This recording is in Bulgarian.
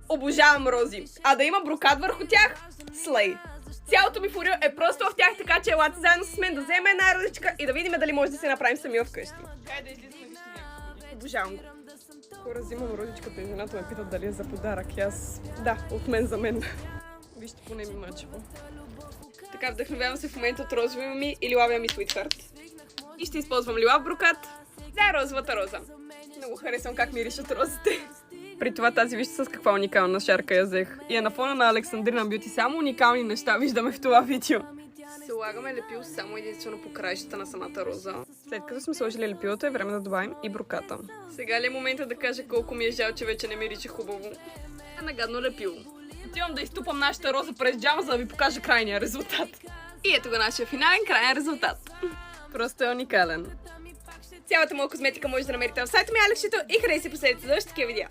Обожавам рози. А да има брокат върху тях? Слей. Цялото ми фурио е просто в тях, така че елате заедно с мен да вземем една розичка и да видим дали може да се направим сами вкъщи. Кай да излизаме вижте някакво. Обожавам го. Хора, взимам розичката и жената ме питат дали е за подарък. И аз... Да, от мен за мен. Вижте, поне ми мачево. Така, вдъхновявам се в момента от розовия ми и лилавия ми Sweetheart. И ще използвам лилав брокат за розовата роза. Много харесвам как миришат розите. При това тази вижте с каква уникална шарка я взех. И е на фона на Александрина Бюти. Само уникални неща виждаме в това видео. Слагаме лепило само единствено по краищата на самата роза. След като сме сложили лепилото, е време да добавим и броката. Сега ли е момента да кажа колко ми е жал, че вече не мирича хубаво? Е нагадно лепило. Отивам да изтупам нашата роза през джама, за да ви покажа крайния резултат. И ето го нашия финален крайен резултат. Просто е уникален. Цялата моя козметика може да намерите в сайта ми Алексчето и харесайте последните за още такива видеа.